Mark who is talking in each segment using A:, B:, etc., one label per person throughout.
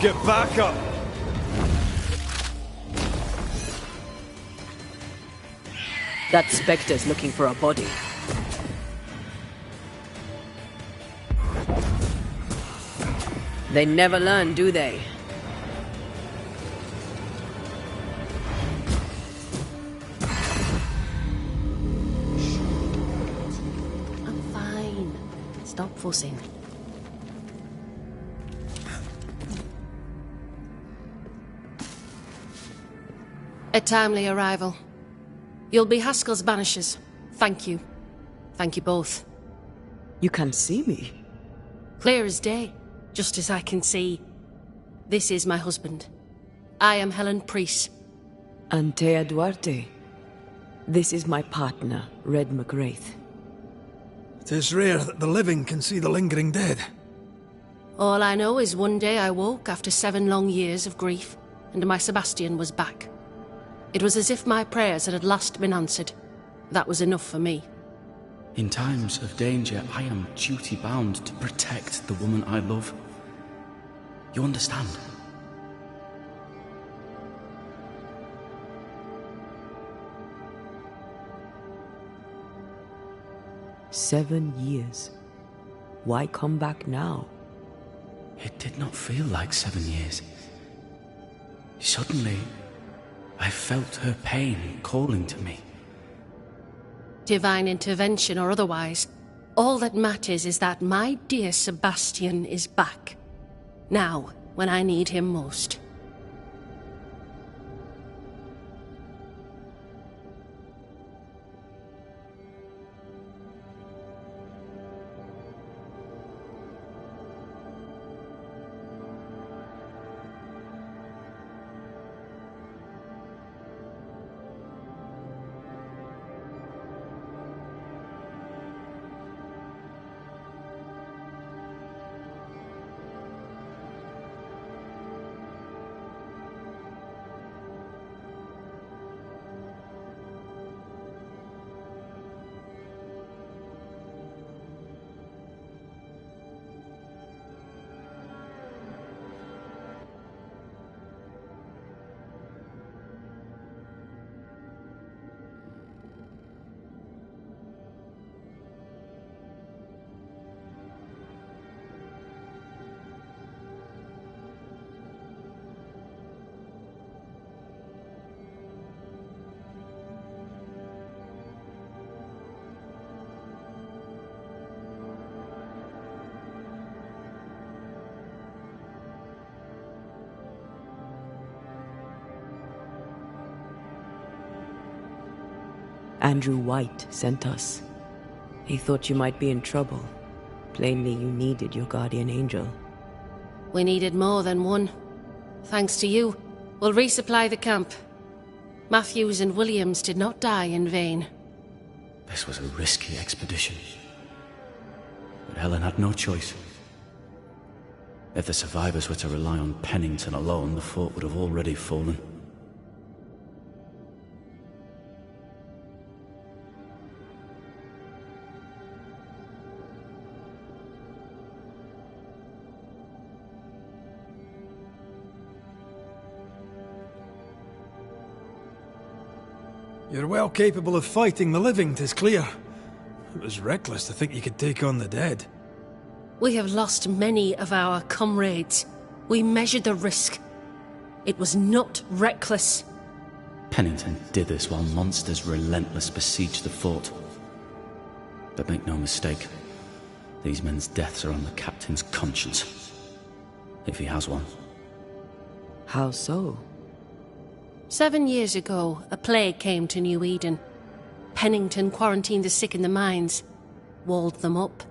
A: Get back up!
B: That Spectre's looking for a body. They never learn, do they?
C: I'm fine. Stop fussing. A timely arrival. You'll be Haskell's Banishers. Thank you. Thank you both.
B: You can see me.
C: Clear as day, just as I can see. This is my husband. I am Helen Priest.
B: Antea Duarte. This is my partner, Red McGrath.
A: It is rare that the living can see the lingering dead.
C: All I know is one day I woke after 7 long years of grief, and my Sebastian was back. It was as if my prayers had at last been answered. That was enough for me.
D: In times of danger, I am duty-bound to protect the woman I love. You understand?
B: "7 years. Why come back now?"
D: It did not feel like 7 years. Suddenly, I felt her pain calling to me.
C: Divine intervention or otherwise, all that matters is that my dear Sebastian is back. Now, when I need him most.
B: Andrew White sent us. He thought you might be in trouble. Plainly, you needed your guardian angel.
C: We needed more than one. Thanks to you, we'll resupply the camp. Matthews and Williams did not die in vain.
D: This was a risky expedition. But Helen had no choice. If the survivors were to rely on Pennington alone, the fort would have already fallen.
A: You're well capable of fighting the living, 'tis clear. It was reckless to think you could take on the dead.
C: We have lost many of our comrades. We measured the risk. It was not reckless.
D: Pennington did this while monsters relentless besieged the fort. But make no mistake, these men's deaths are on the captain's conscience. If he has one.
B: How so?
C: 7 years ago, a plague came to New Eden. Pennington quarantined the sick in the mines, walled them up.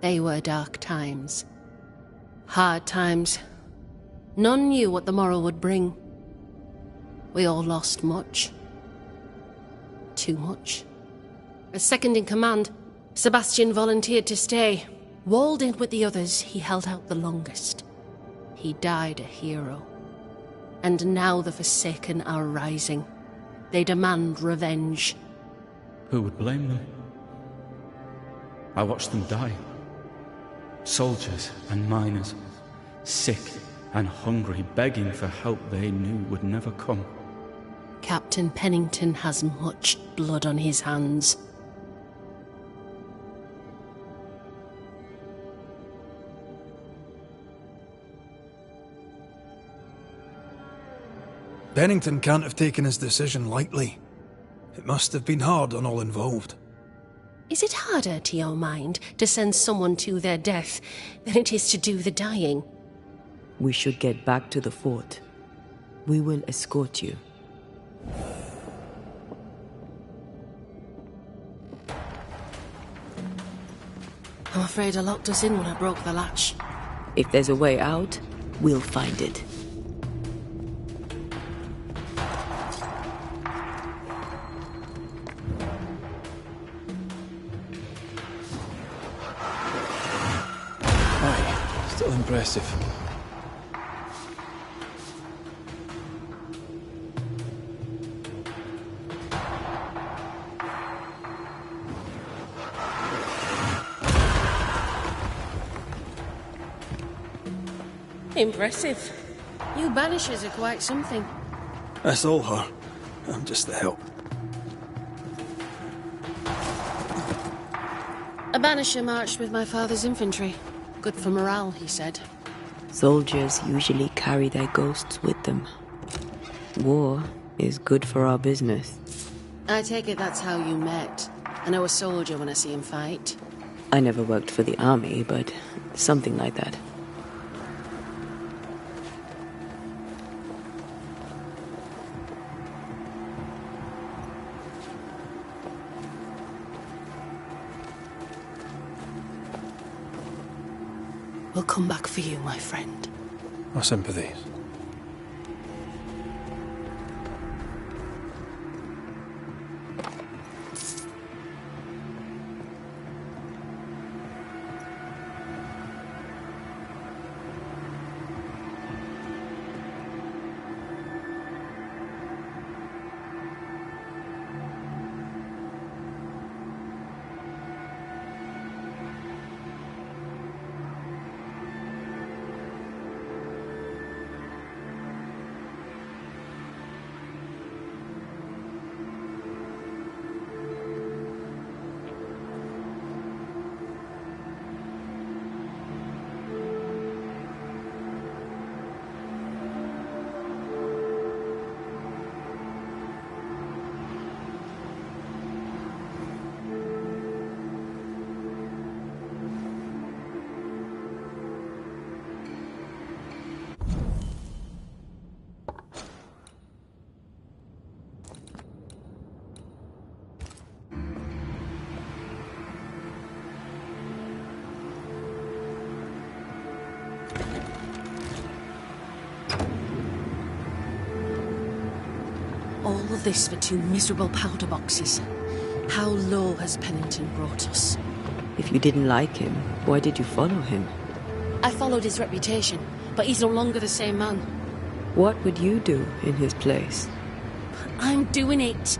C: They were dark times. Hard times. None knew what the morrow would bring. We all lost much. Too much. As second in command, Sebastian volunteered to stay. Walled in with the others, he held out the longest. He died a hero. And now the Forsaken are rising. They demand revenge.
D: Who would blame them? I watched them die. Soldiers and miners, sick and hungry, begging for help they knew would never come.
C: Captain Pennington has much blood on his hands.
A: Pennington can't have taken his decision lightly. It must have been hard on all involved.
C: Is it harder, to your mind, to send someone to their death than it is to do the dying?
B: We should get back to the fort. We will escort you.
C: I'm afraid I locked us in when I broke the latch.
B: If there's a way out, we'll find it.
A: Aye, still impressive.
C: Impressive. You Banishers are quite something.
A: That's all her. I'm just the help.
C: A Banisher marched with my father's infantry. Good for morale, he said.
B: Soldiers usually carry their ghosts with them. War is good for our business.
C: I take it that's how you met. I know a soldier when I see him fight.
B: I never worked for the army, but something like that.
C: We'll come back for you, my friend.
A: Our sympathies.
C: All of this for 2 miserable powder boxes. How low has Pennington brought us?
B: If you didn't like him, why did you follow him?
C: I followed his reputation, but he's no longer the same man.
B: What would you do in his place?
C: I'm doing it.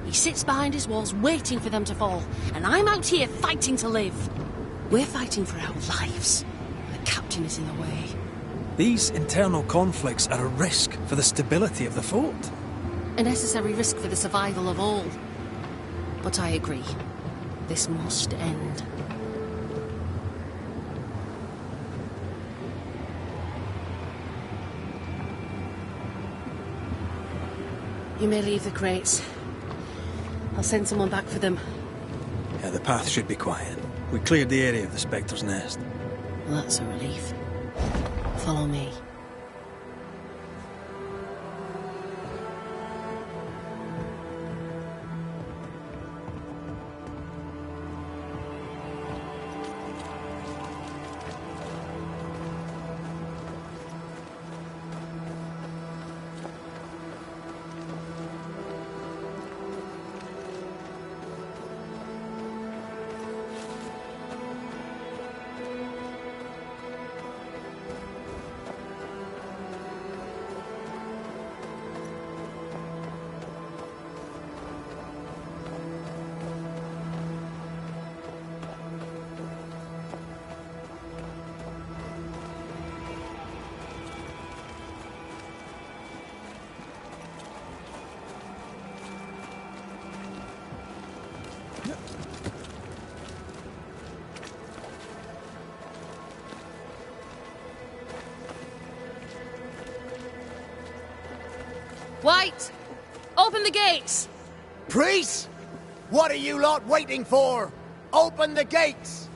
C: He sits behind his walls waiting for them to fall, and I'm out here fighting to live. We're fighting for our lives. The captain is in the way.
A: These internal conflicts are a risk for the stability of the fort.
C: A necessary risk for the survival of all. But I agree. This must end. You may leave the crates. I'll send someone back for them.
A: Yeah, the path should be quiet. We cleared the area of the Spectre's nest.
C: Well, that's a relief. Follow me. White! Open the gates!
E: Priests! What are you lot waiting for? Open the gates!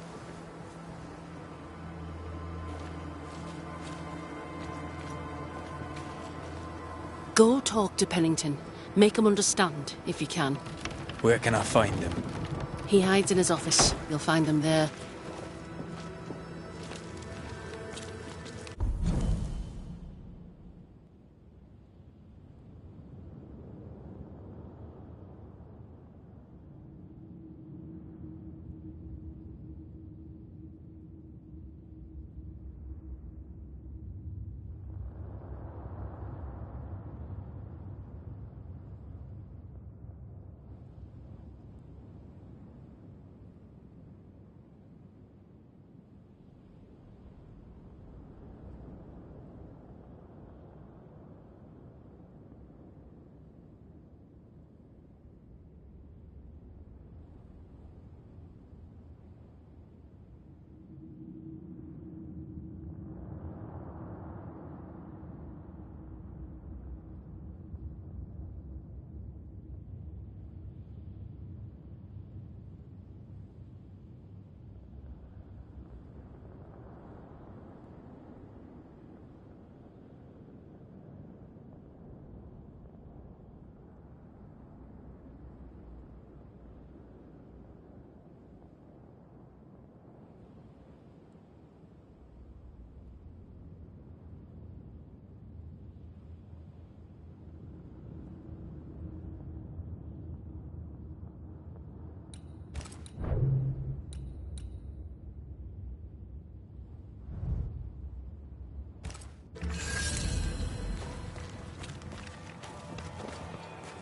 C: Go talk to Pennington. Make him understand, if you can.
A: Where can I find him?
C: He hides in his office. You'll find him there.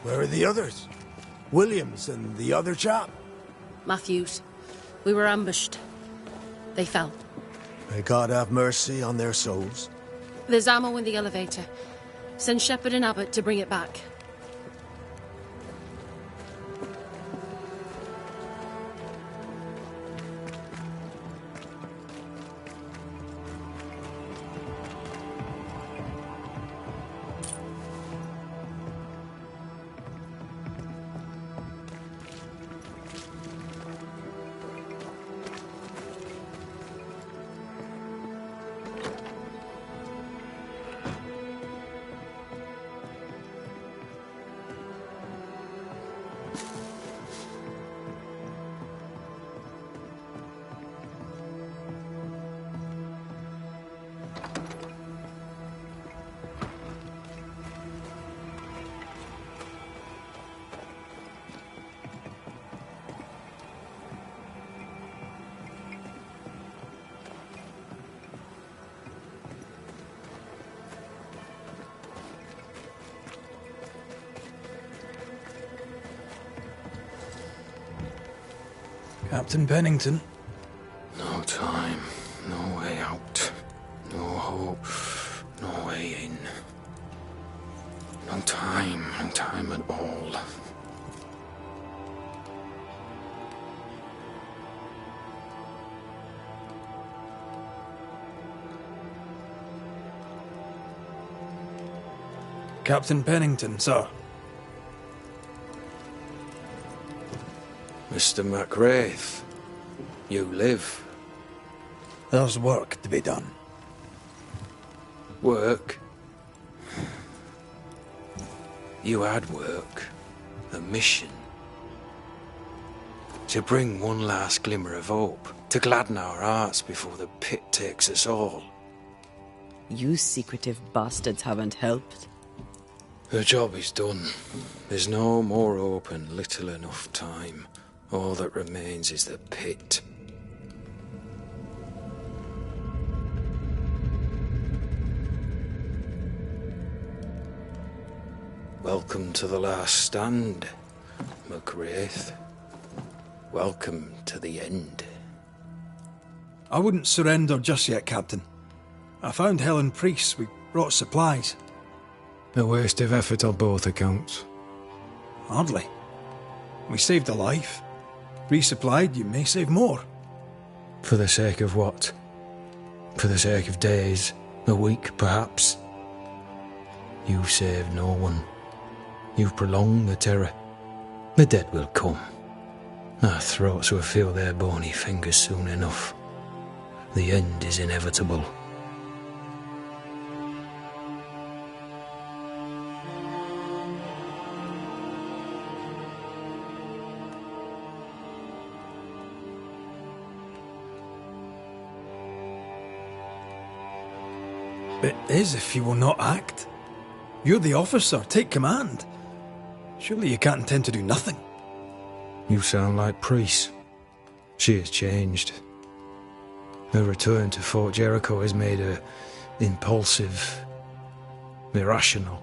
E: Where are the others? Williams and the other chap?
C: Matthews. We were ambushed. They fell.
E: May God have mercy on their souls.
C: There's ammo in the elevator. Send Shepard and Abbott to bring it back.
A: Captain Pennington?
F: No time, no way out, no hope, no way in. No time at all.
A: Captain Pennington, sir.
F: Mr. MacWraith, you live.
A: There's work to be done.
F: Work? You had work. A mission. To bring one last glimmer of hope. To gladden our hearts before the pit takes us all.
B: You secretive bastards haven't helped.
F: The job is done. There's no more hope and little enough time. All that remains is the pit. Welcome to the last stand, MacWraith. Welcome to the end.
A: I wouldn't surrender just yet, Captain. I found Helen Priest. We brought supplies.
G: A waste of effort on both accounts.
A: Hardly. We saved a life. Resupplied, you may save more.
G: For the sake of what? For the sake of days, a week perhaps? You've saved no one. You've prolonged the terror. The dead will come. Our throats will feel their bony fingers soon enough. The end is inevitable.
A: It is if you will not act. You're the officer, take command. Surely you can't intend to do nothing.
G: You sound like Priest. She has changed. Her return to Fort Jericho has made her impulsive, irrational,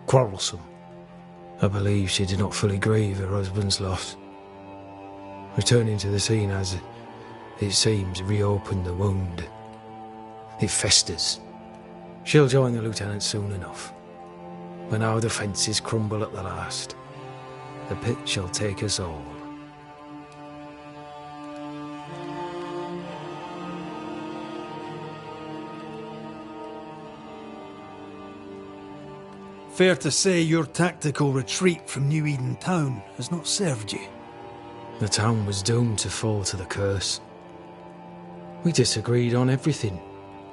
G: quarrelsome. I believe she did not fully grieve her husband's loss. Returning to the scene has, it seems, reopened the wound. It festers. She'll join the lieutenant soon enough. When our defences crumble at the last, the pit shall take us all.
A: Fair to say your tactical retreat from New Eden town has not served you.
G: The town was doomed to fall to the curse. We disagreed on everything.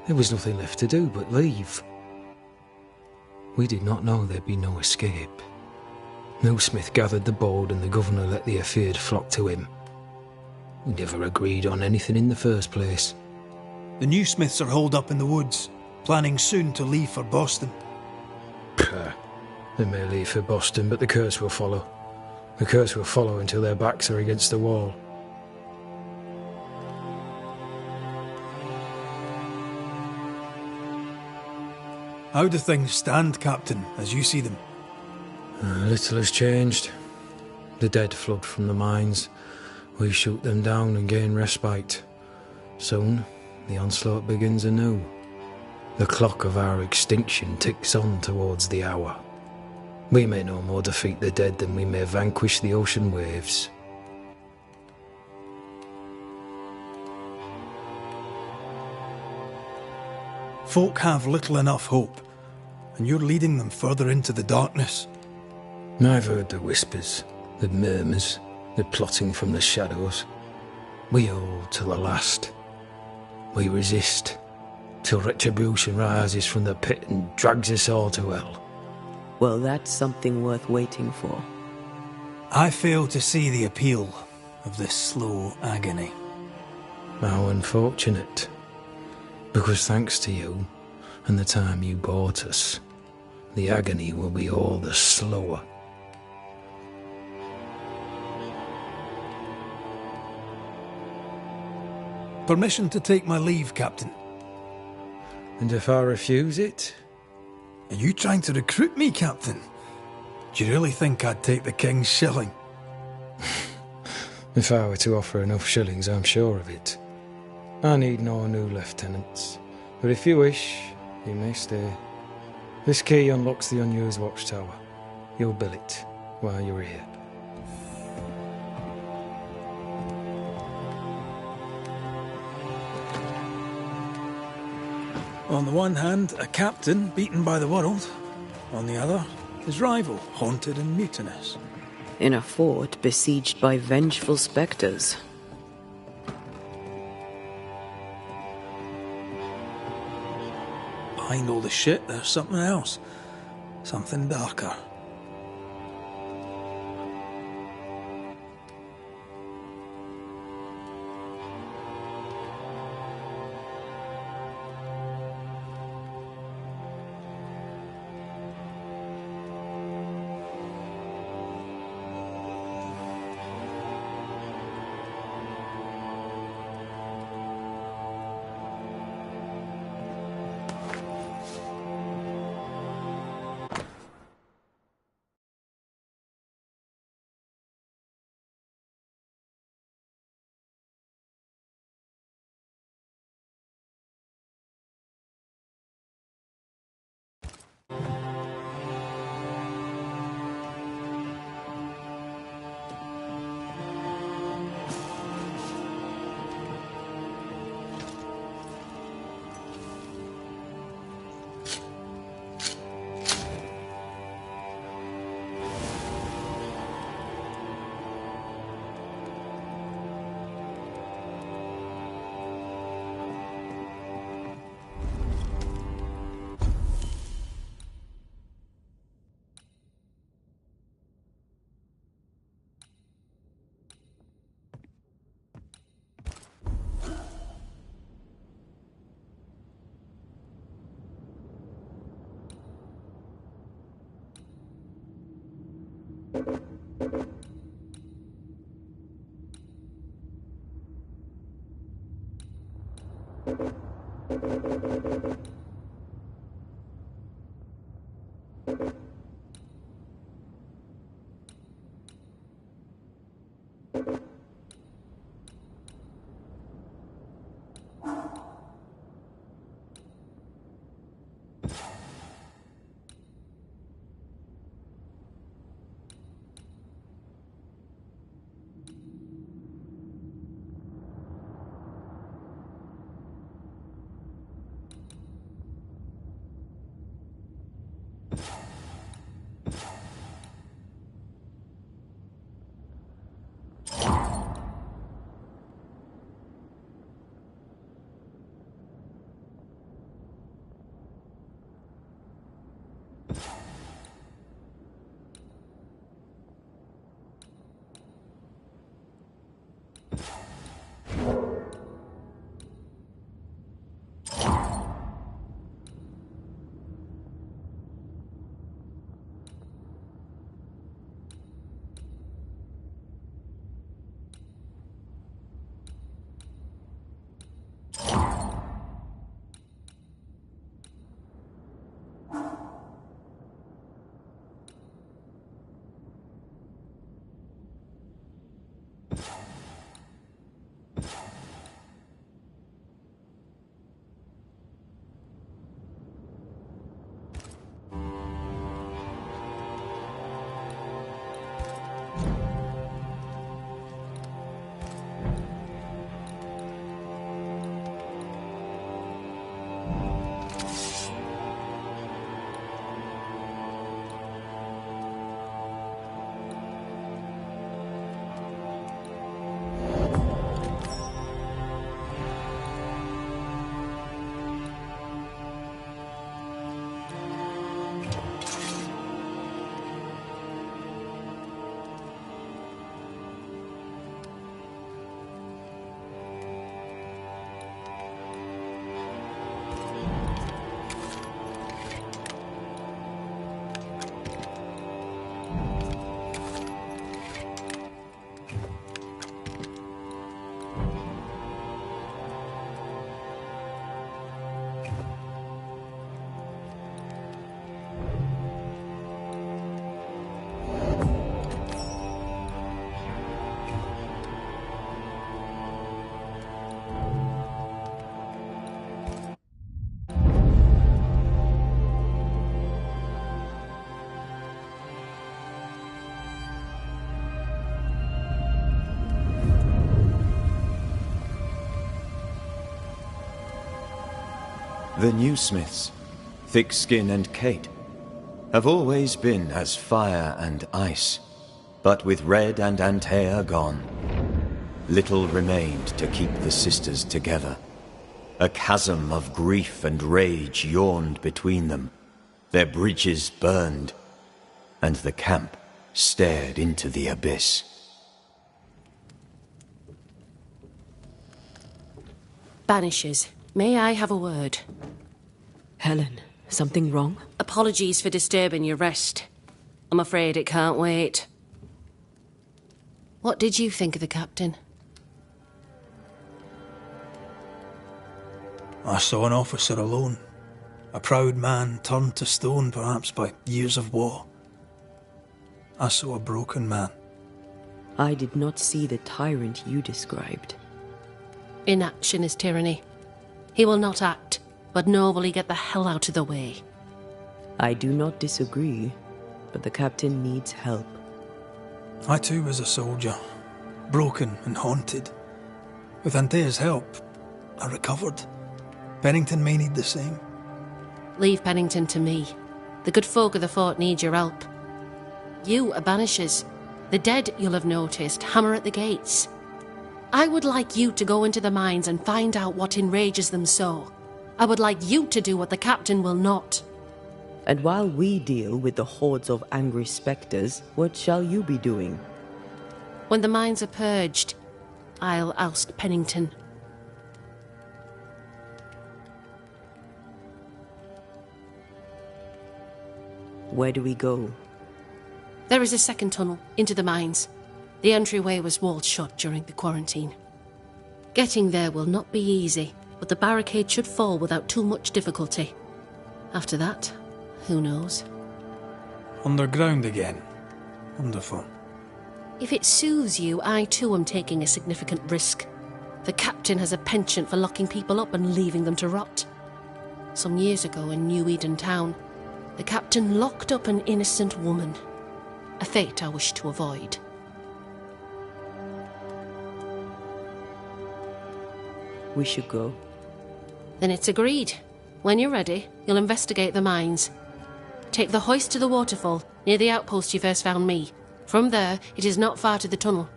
G: There was nothing left to do but leave. We did not know there'd be no escape. No Smith gathered the board and the governor let the affair flock to him. We never agreed on anything in the first place.
A: The new Smiths are holed up in the woods, planning soon to leave for Boston.
G: They may leave for Boston, but the curse will follow. The curse will follow until their backs are against the wall.
A: How do things stand, Captain, as you see them?
G: Little has changed. The dead flood from the mines. We shoot them down and gain respite. Soon, the onslaught begins anew. The clock of our extinction ticks on towards the hour. We may no more defeat the dead than we may vanquish the ocean waves.
A: Folk have little enough hope, and you're leading them further into the darkness.
G: I've heard the whispers, the murmurs, the plotting from the shadows. We hold till the last. We resist, till retribution rises from the pit and drags us all to hell.
B: Well, that's something worth waiting for.
A: I fail to see the appeal of this slow agony.
G: How unfortunate. Because thanks to you, and the time you bought us, the agony will be all the slower.
A: Permission to take my leave, Captain.
G: And if I refuse it?
A: Are you trying to recruit me, Captain? Do you really think I'd take the King's shilling?
G: If I were to offer enough shillings, I'm sure of it. I need no new lieutenants, but if you wish, you may stay. This key unlocks the unused watchtower. You'll bill it while you're here.
A: On the one hand, a captain beaten by the world. On the other, his rival, haunted and mutinous.
B: In a fort besieged by vengeful spectres.
A: Behind all the shit, there's something else. Something darker.
H: The new Smiths, Thickskin and Kate, have always been as fire and ice. But with Red and Antea gone, little remained to keep the sisters together. A chasm of grief and rage yawned between them. Their bridges burned, and the camp stared into the abyss.
C: Banishers, may I have a word?
B: Helen, something wrong?
C: Apologies for disturbing your rest. I'm afraid it can't wait. What did you think of the captain?
A: I saw an officer alone. A proud man turned to stone, perhaps by years of war. I saw a broken man.
B: I did not see the tyrant you described.
C: Inaction is tyranny. He will not act, but nor will he get the hell out of the way.
B: I do not disagree, but the captain needs help.
A: I too was a soldier, broken and haunted. With Antea's help, I recovered. Pennington may need the same.
C: Leave Pennington to me. The good folk of the fort need your help. You are Banishers. The dead, you'll have noticed, hammer at the gates. I would like you to go into the mines and find out what enrages them so. I would like you to do what the captain will not.
B: And while we deal with the hordes of angry spectres, what shall you be doing?
C: When the mines are purged, I'll oust Pennington.
B: Where do we go?
C: There is a second tunnel into the mines. The entryway was walled shut during the quarantine. Getting there will not be easy, but the barricade should fall without too much difficulty. After that, who knows?
A: Underground again. Wonderful.
C: If it soothes you, I too am taking a significant risk. The captain has a penchant for locking people up and leaving them to rot. Some years ago in New Eden town, the captain locked up an innocent woman. A fate I wish to avoid.
B: We should go.
C: Then it's agreed. When you're ready, you'll investigate the mines. Take the hoist to the waterfall, near the outpost you first found me. From there, it is not far to the tunnel.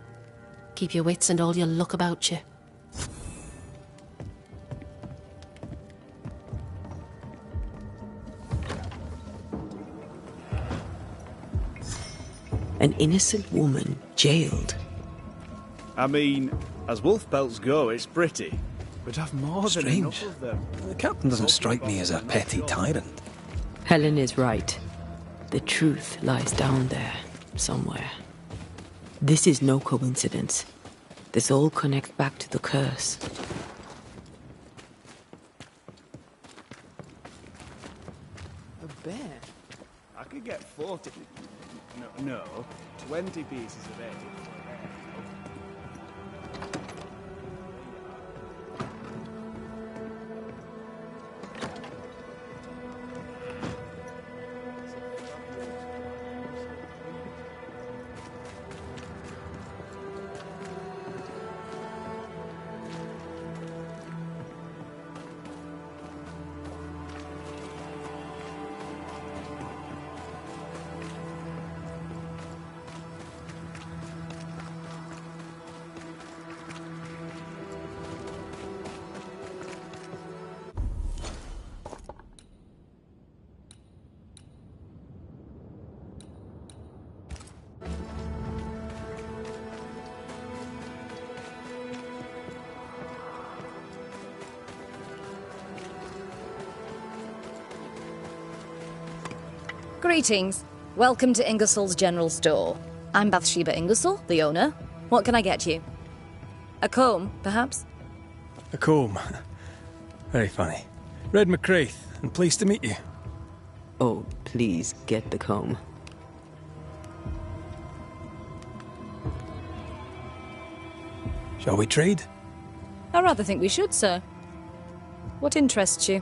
C: Keep your wits and all your luck about you.
B: An innocent woman jailed.
I: I mean, as wolf pelts go, it's pretty. We'd have more than
A: Strange.
I: enough of them.
A: The captain doesn't strike me as a petty tyrant.
B: Helen is right. The truth lies down there, somewhere. This is no coincidence. This all connects back to the curse.
I: A bear? I could get 40... No, 20 pieces of it.
J: Greetings. Welcome to Ingersoll's General Store. I'm Bathsheba Ingersoll, the owner. What can I get you? A comb, perhaps?
A: A comb. Very funny. Red McCraith, and pleased to meet you.
B: Oh, please get the comb.
A: Shall we trade?
J: I rather think we should, sir. What interests you?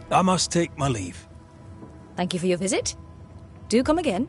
A: I must take my leave.
J: Thank you for your visit. Do come again.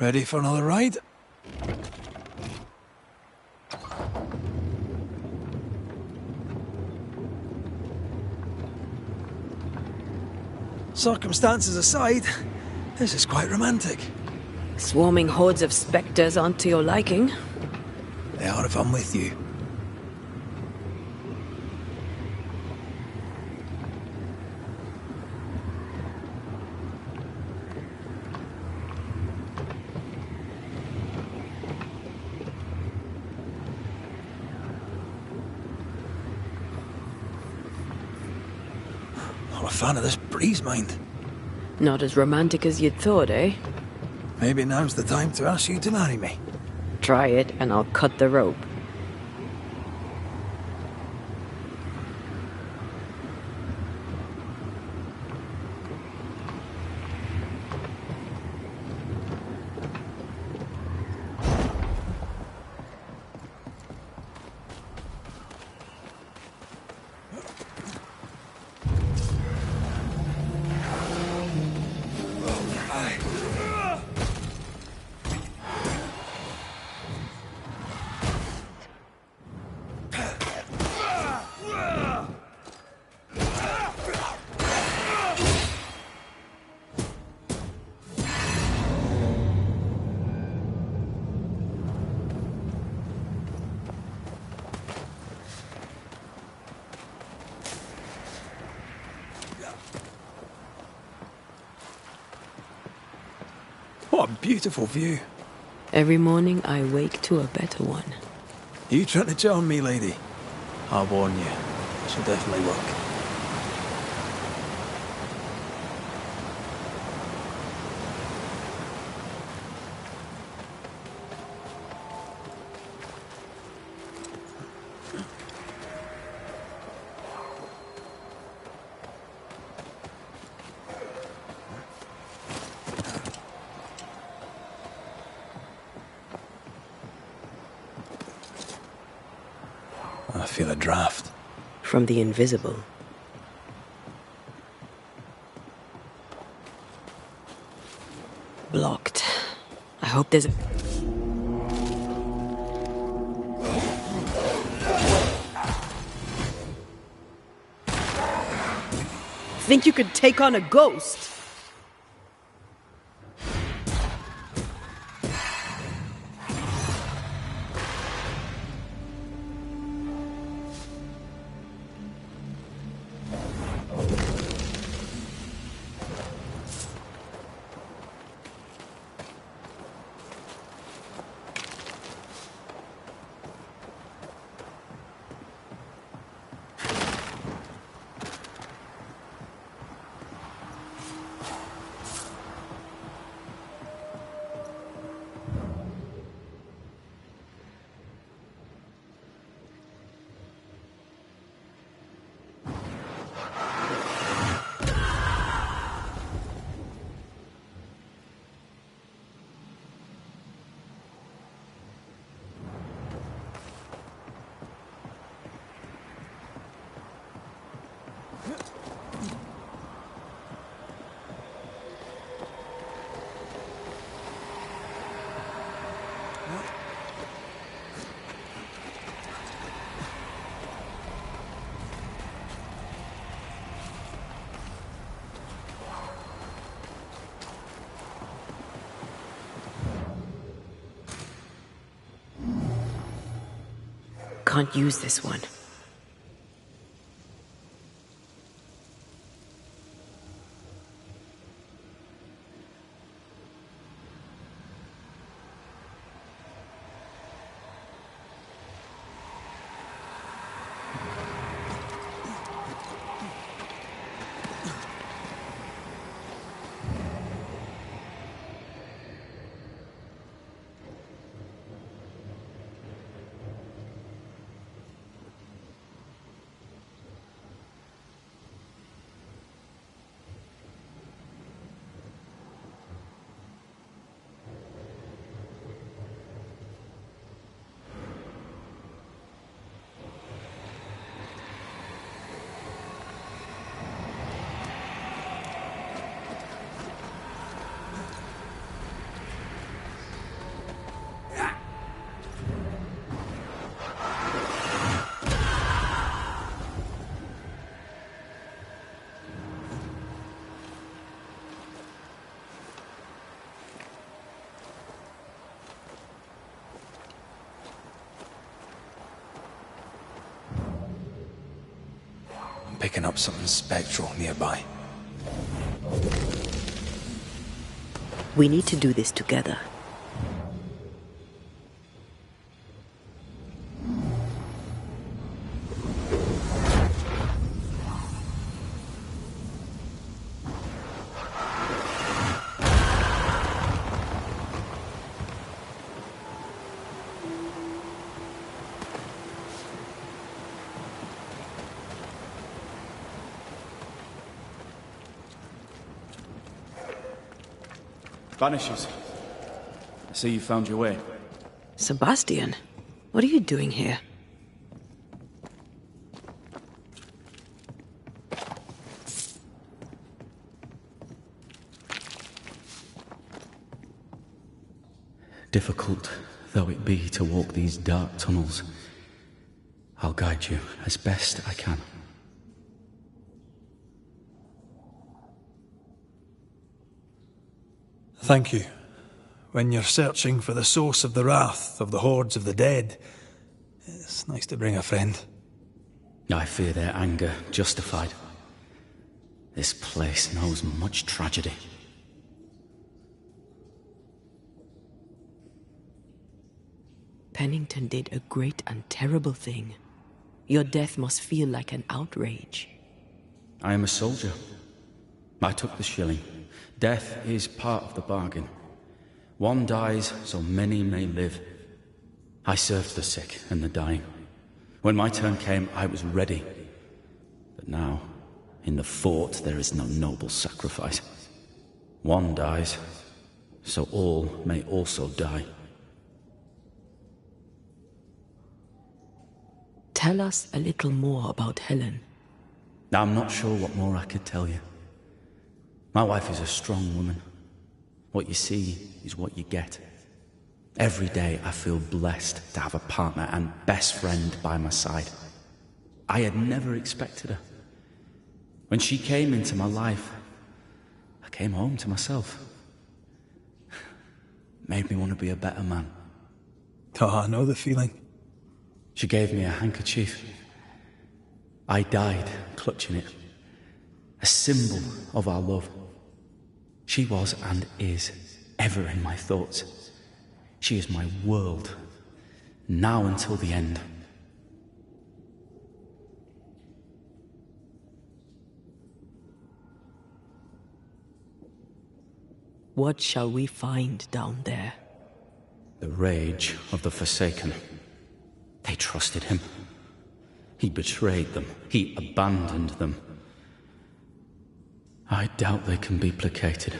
A: Ready for another ride? Circumstances aside, this is quite romantic.
B: Swarming hordes of spectres aren't to your liking.
A: They are if I'm with you. Not a fan of this breeze, mind.
B: Not as romantic as you'd thought, eh?
A: Maybe now's the time to ask you to marry me.
B: Try it and I'll cut the rope.
A: What a beautiful view.
B: Every morning I wake to a better one.
A: You trying to charm me, lady? I warn you, this will definitely work. I feel a draft.
B: From the invisible. Blocked. I hope there's a... Think you could take on a ghost? Can't use this one.
A: picking up something spectral nearby.
B: We need to do this together.
I: Banishers. I see you found your way.
B: Sebastian, what are you doing here?
D: Difficult though it be to walk these dark tunnels, I'll guide you as best I can.
A: Thank you. When you're searching for the source of the wrath of the hordes of the dead, it's nice to bring a friend.
D: I fear their anger justified. This place knows much tragedy.
B: Pennington did a great and terrible thing. Your death must feel like an outrage.
D: I am a soldier. I took the shilling. Death is part of the bargain. One dies so many may live. I served the sick and the dying. When my turn came, I was ready. But now, in the fort, there is no noble sacrifice. One dies, so all may also die.
B: Tell us a little more about Helen.
D: I'm not sure what more I could tell you. My wife is a strong woman. What you see is what you get. Every day I feel blessed to have a partner and best friend by my side. I had never expected her. When she came into my life, I came home to myself. Made me want to be a better man.
A: Oh, I know the feeling.
D: She gave me a handkerchief. I died clutching it. A symbol of our love. She was and is ever in my thoughts. She is my world, now until the end.
B: What shall we find down there?
D: The rage of the Forsaken. They trusted him. He betrayed them. He abandoned them. I doubt they can be placated.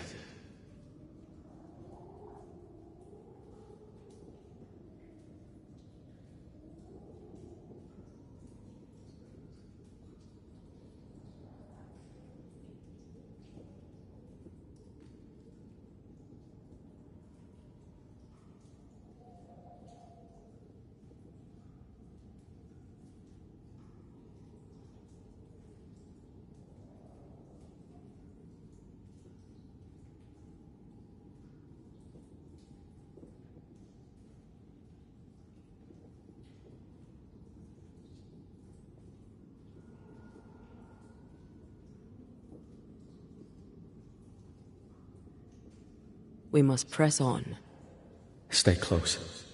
B: We must press on.
D: Stay close.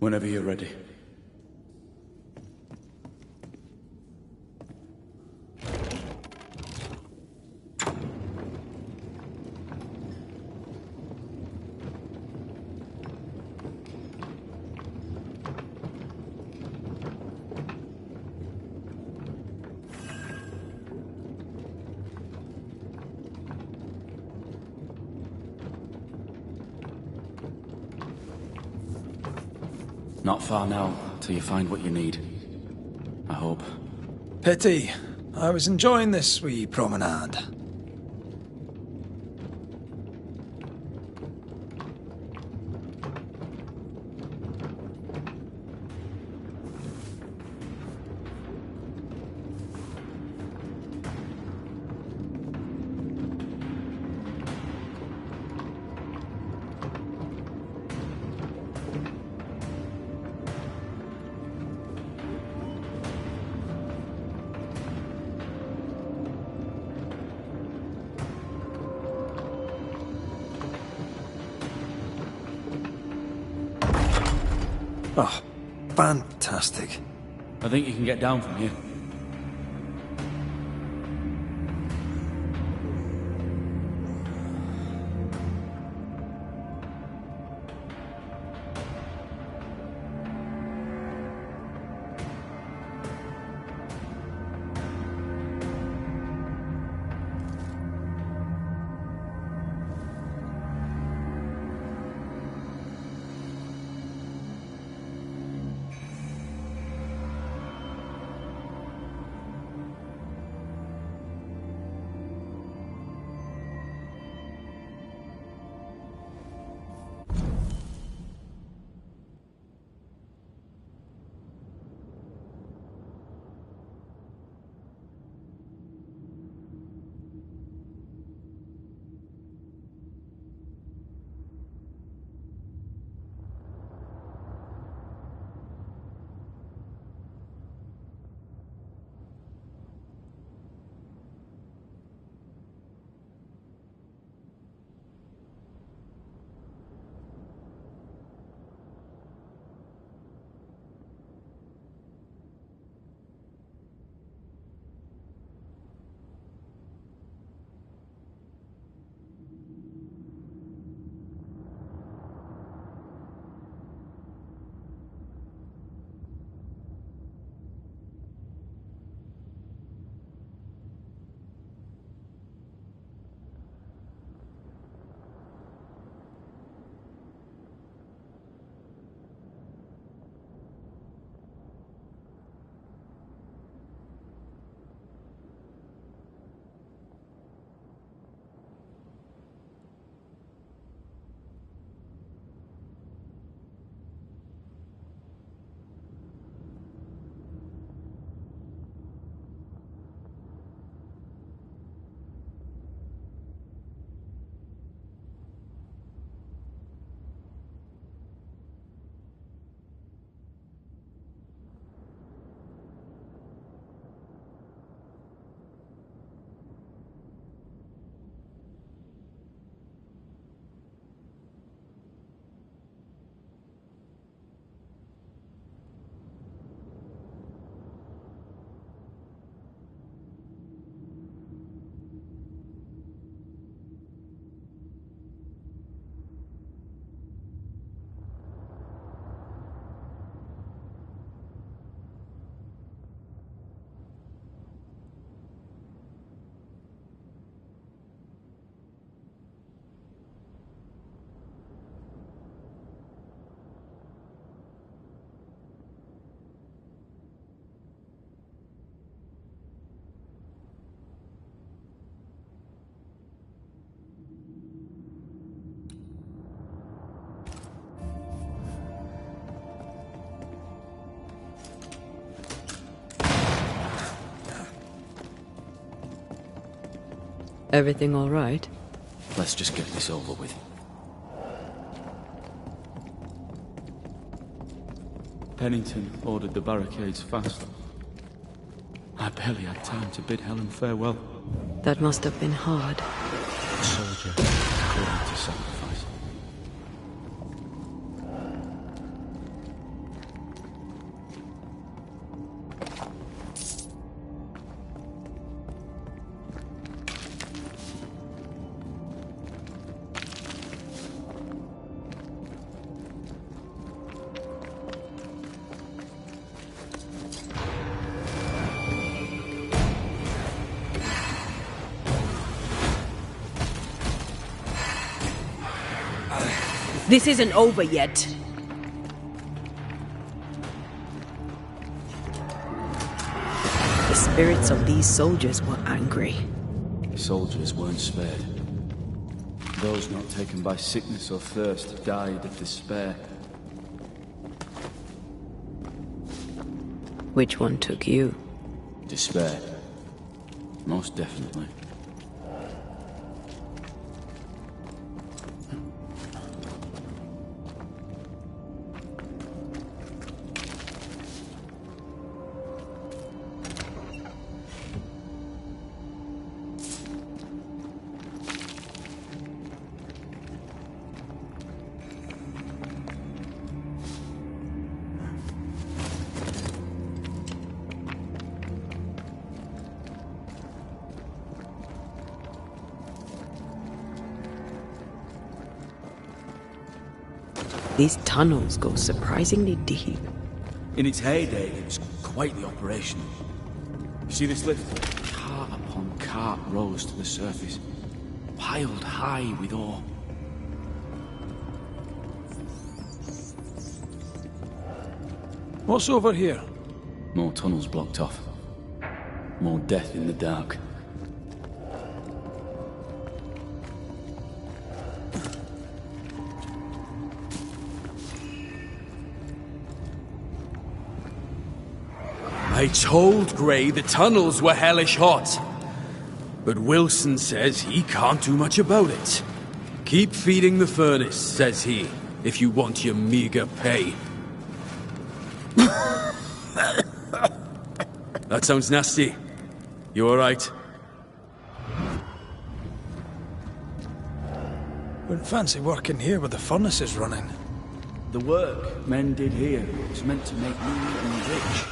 I: Whenever you're ready. Not far now, till you find what you need. I hope.
A: Pity. I was enjoying this wee promenade. Oh, fantastic.
D: I think you can get down from here.
B: Everything all right?
D: Let's just get this over with. Pennington ordered the barricades faster. I barely had time to bid Helen farewell.
B: That must have been hard.
D: A soldier ready to sacrifice.
B: This isn't over yet. The spirits of these soldiers were angry.
D: Soldiers weren't spared. Those not taken by sickness or thirst died of despair.
B: Which one took you?
D: Despair. Most definitely.
B: These tunnels go surprisingly deep.
I: In its heyday, it was quite the operation. You see this lift? Cart upon cart rose to the surface, piled high with ore.
A: What's over here?
D: More tunnels blocked off. More death in the dark.
I: I told Gray the tunnels were hellish hot. But Wilson says he can't do much about it. Keep feeding the furnace, says he, if you want your meager pay. That sounds nasty. You alright?
A: Wouldn't fancy working here with the furnaces running.
I: The work men did here was meant to make me and rich.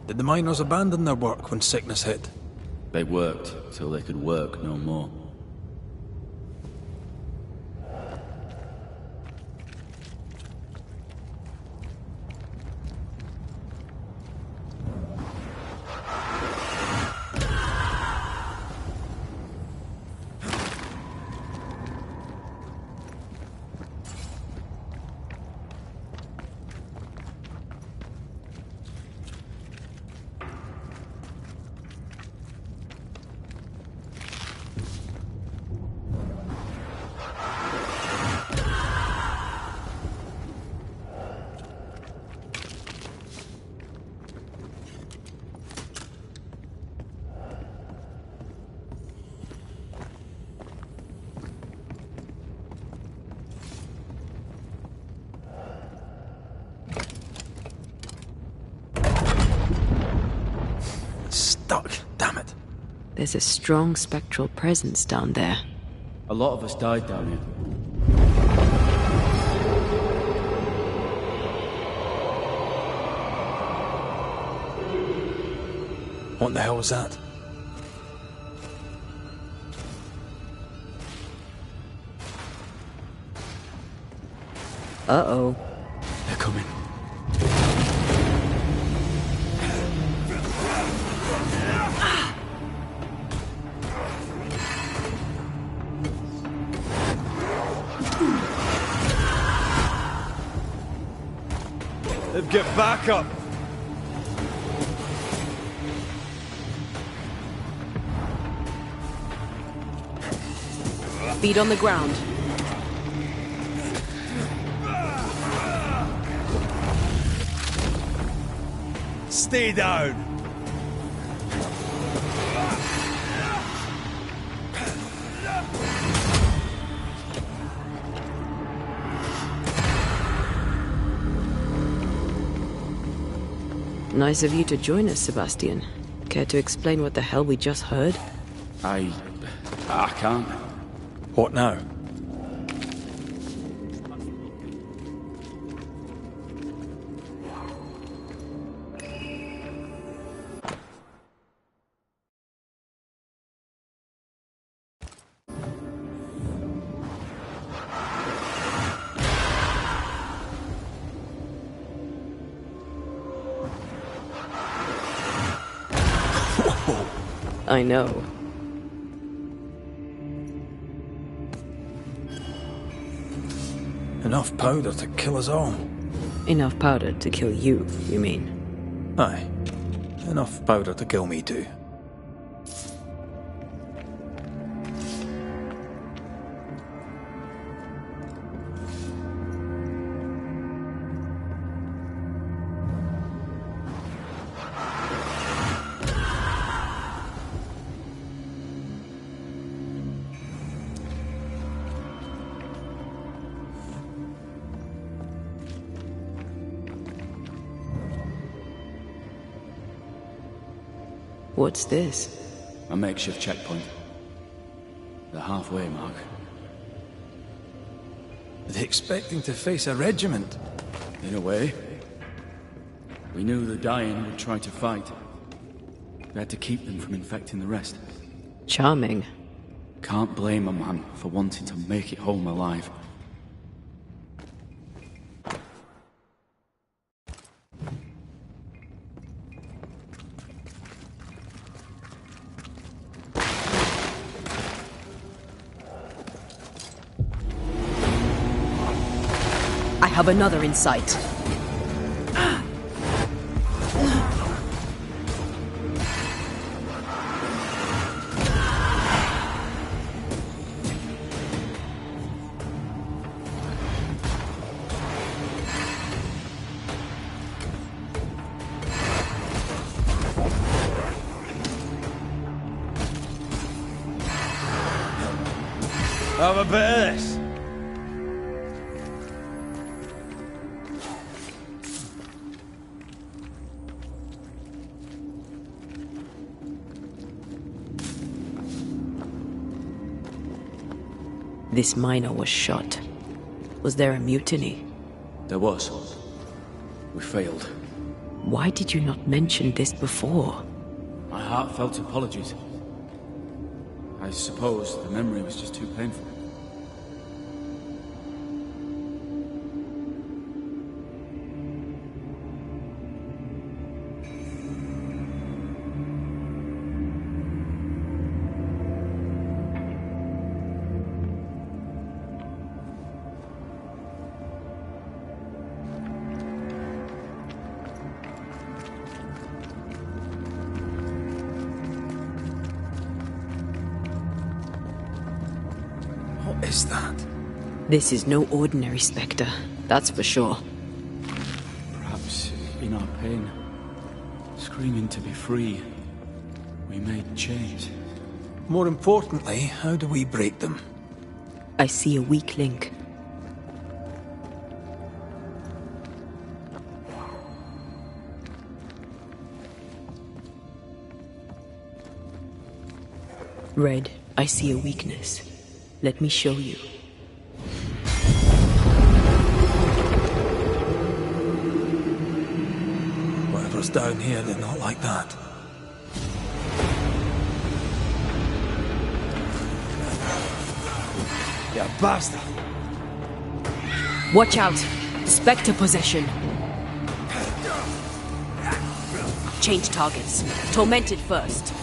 A: Did the miners abandon their work when sickness hit?
D: They worked till they could work no more.
A: Stuck, damn it.
B: There's a strong spectral presence down there.
I: A lot of us died down here.
A: What the hell was that?
B: Uh-oh.
I: They're coming.
H: Get back up!
B: Feet on the ground.
H: Stay down!
B: Nice of you to join us, Sebastian. Care to explain what the hell we just heard?
I: I can't.
A: What now?
B: I know.
A: Enough powder to kill us all.
B: Enough powder to kill you, you mean?
A: Aye. Enough powder to kill me too.
B: What's this?
D: A makeshift checkpoint. The halfway mark.
A: Are they expecting to face a regiment?
D: In a way. We knew the dying would try to fight. We had to keep them from infecting the rest.
B: Charming.
D: Can't blame a man for wanting to make it home alive.
B: I have another in sight.
I: Have a bit of this.
B: This miner was shot. Was there a mutiny?
D: There was. We failed.
B: Why did you not mention this before?
D: My heartfelt apologies. I suppose the memory was just too painful.
A: What is that?
B: This is no ordinary spectre, that's for sure.
D: Perhaps in our pain, screaming to be free, we made change.
A: More importantly, how do we break them?
B: I see a weak link. Red, I see a weakness. Let me show you.
A: Whatever's down here, they're not like that.
I: You bastard!
B: Watch out! Spectre possession! Change targets. Tormented first.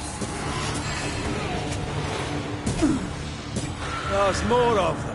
I: There's more of them.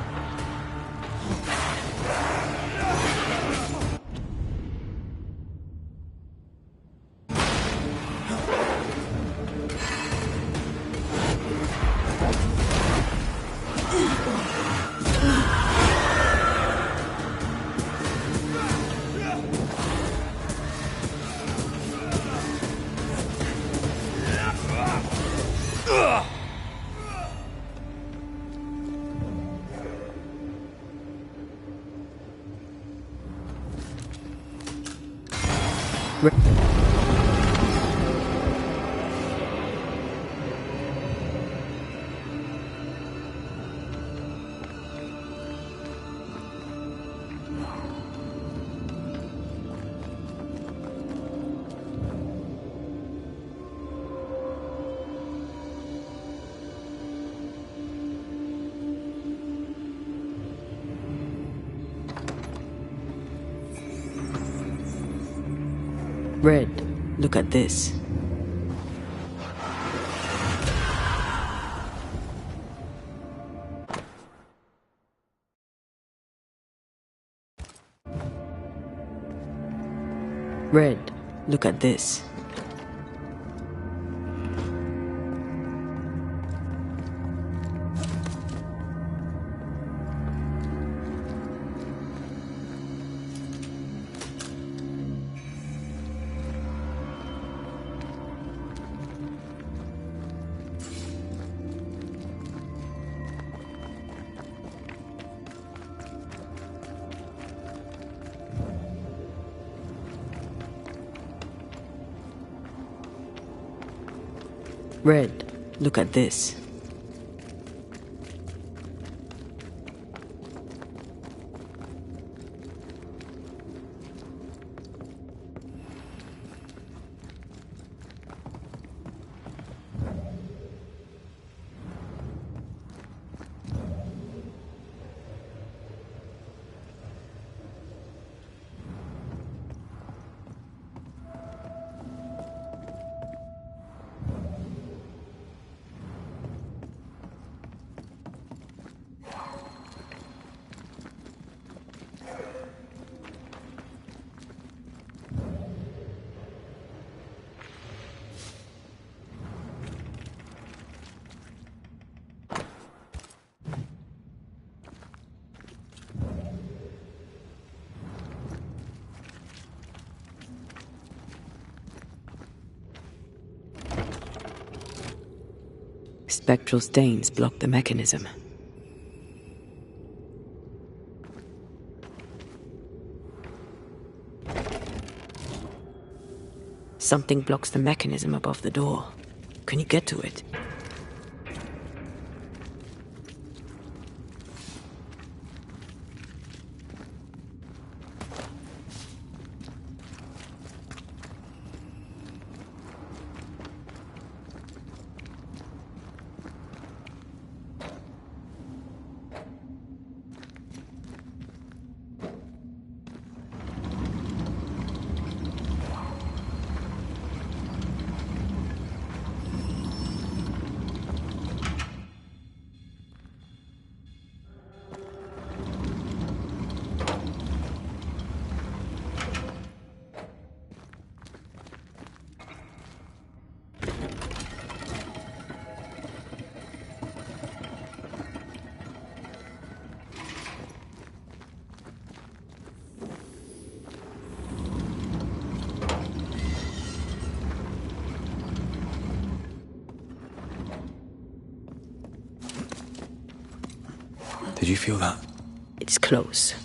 B: Red, look at this. Red, look at this. Red, look at this. Spectral stains block the mechanism. Something blocks the mechanism above the door. Can you get to it?
A: Did you feel that?
B: It's close.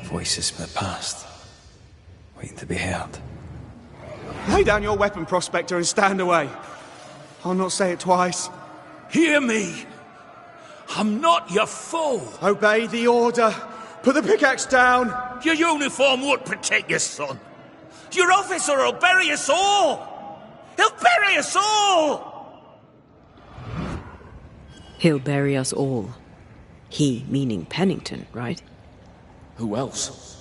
A: Voices from the past, waiting to be heard.
K: Lay down your weapon, Prospector, and stand away. I'll not say it twice.
L: Hear me! I'm not your foe!
K: Obey the order! Put the pickaxe down!
L: Your uniform won't protect your son! Your officer will bury us all! He'll bury us all!
B: He'll bury us all. He meaning Pennington, right?
I: Who else?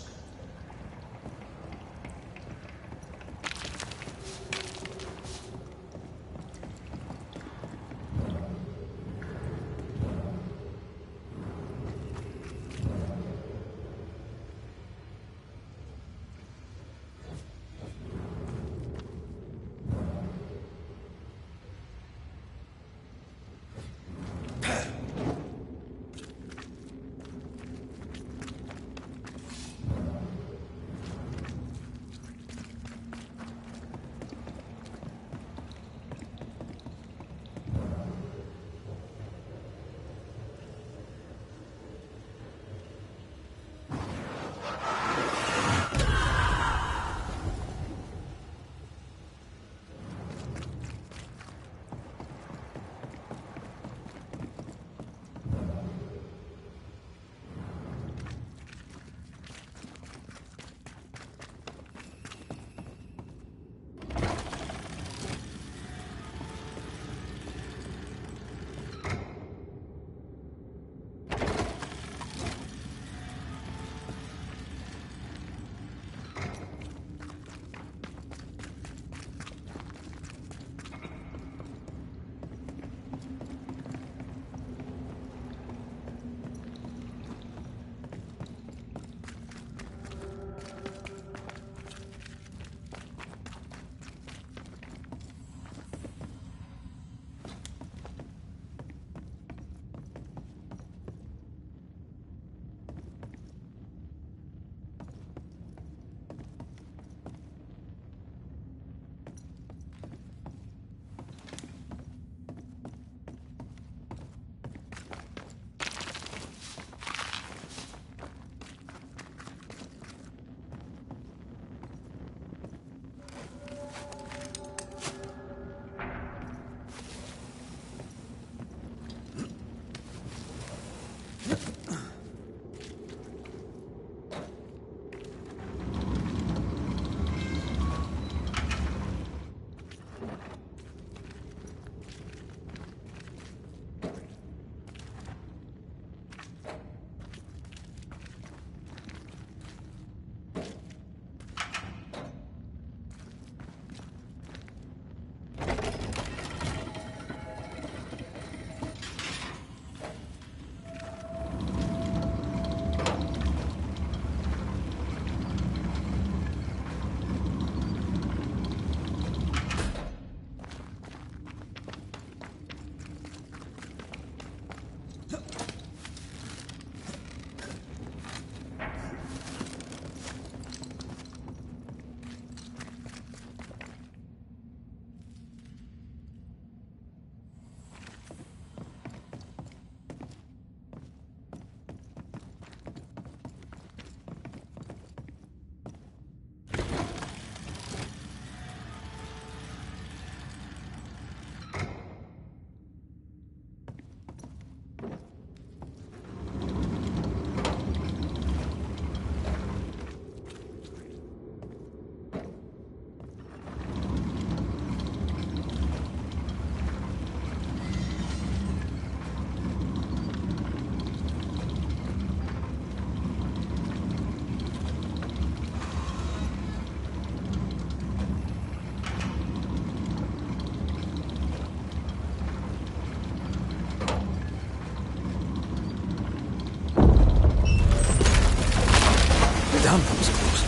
A: Damn, that was close.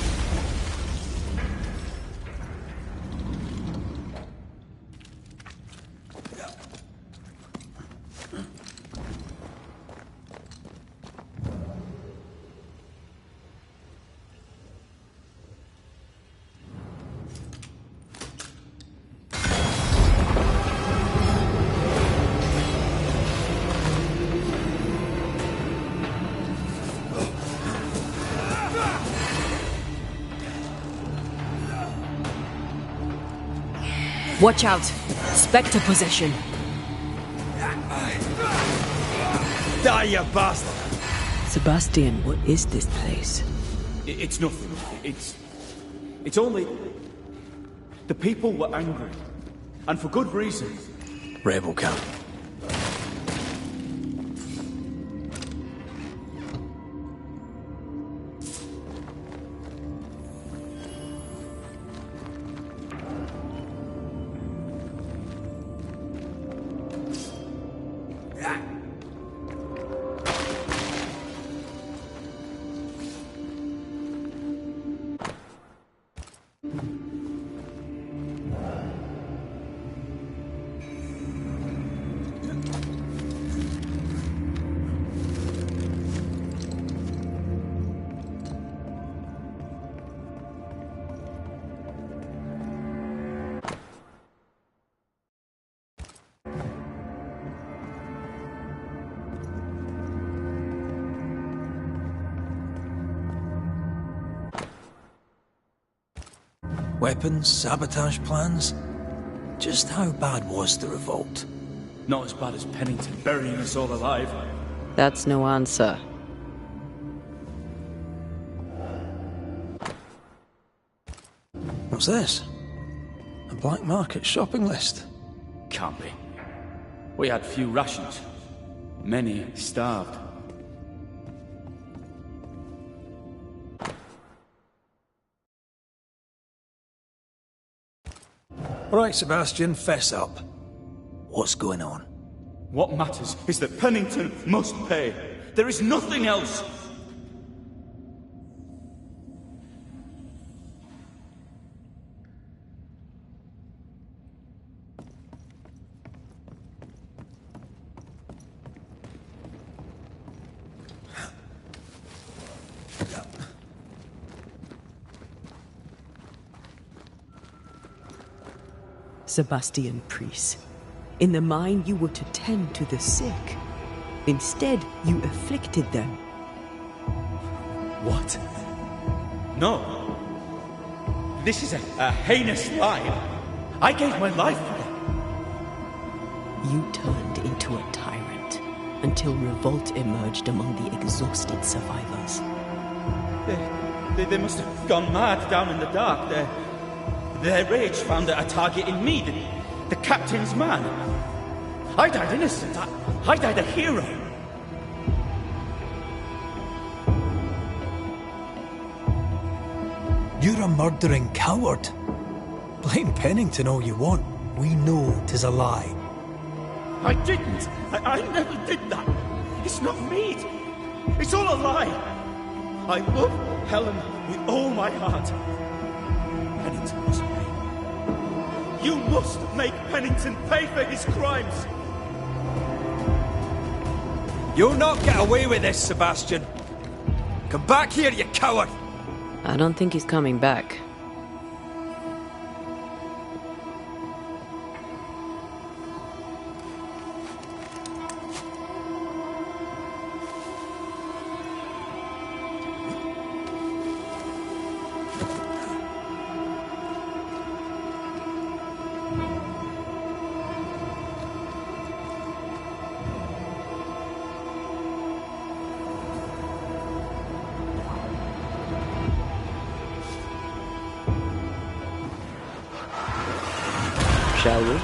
B: Watch out! Spectre possession!
K: Die, you bastard!
B: Sebastian, what is this place?
K: It's nothing. It's only... The people were angry. And for good reason.
A: Rebel camp. Weapons, sabotage plans. Just how bad was the revolt?
K: Not as bad as Pennington burying us all alive.
B: That's no answer.
A: What's this? A black market shopping list?
K: Can't be. We had few rations. Many starved.
A: All right, Sebastian, fess up. What's going on?
K: What matters is that Pennington must pay. There is nothing else.
B: Sebastian Priest. In the mine, you were to tend to the sick. Instead, you afflicted them.
K: What? No. This is a heinous lie. I gave my life for it.
B: You turned into a tyrant until revolt emerged among the exhausted survivors.
K: They must have gone mad down in the dark. Their rage found a target in me, the captain's man. I died innocent. I died a hero.
A: You're a murdering coward. Blame Pennington all you want. We know 'tis a lie.
K: I didn't. I never did that. It's not me. It's all a lie. I love Helen with all my heart. Pennington must pay. You must make Pennington pay for his crimes.
G: You'll not get away with this, Sebastian. Come back here, you coward!
B: I don't think he's coming back. Shall we?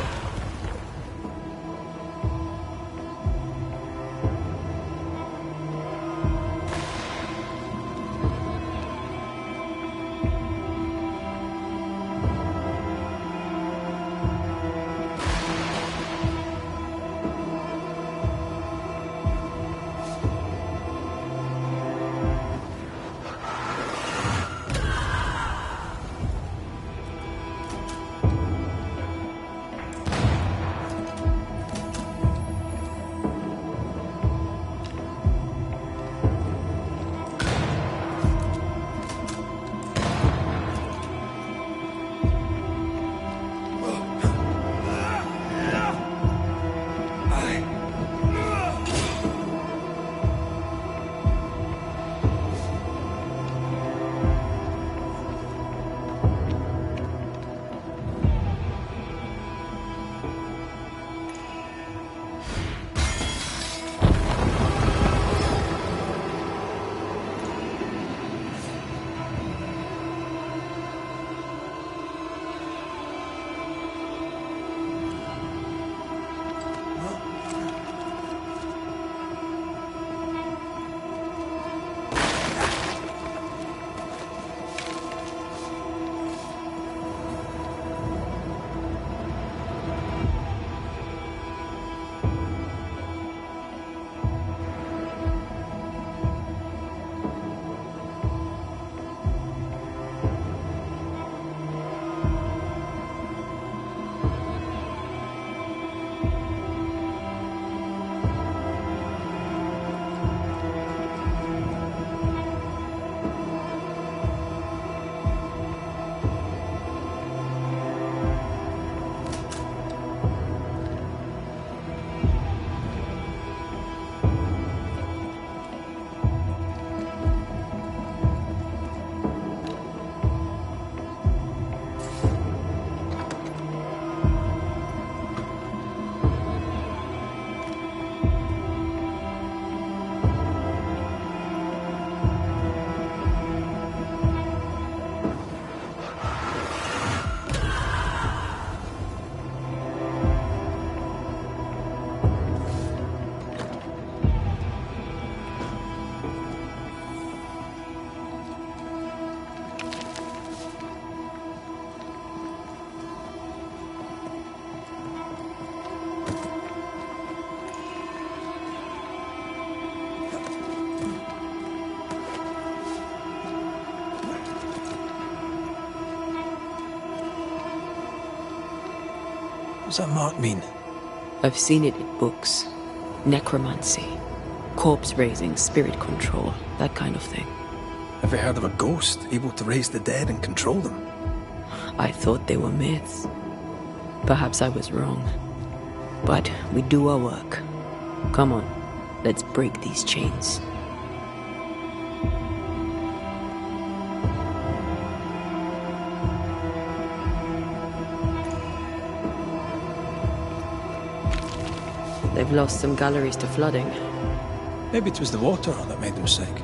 A: What's that mark mean?
B: I've seen it in books. Necromancy. Corpse raising, spirit control, that kind of thing.
A: Have you heard of a ghost able to raise the dead and control them?
B: I thought they were myths. Perhaps I was wrong. But we do our work. Come on, let's break these chains. They've lost some galleries to flooding.
A: Maybe it was the water that made them sick.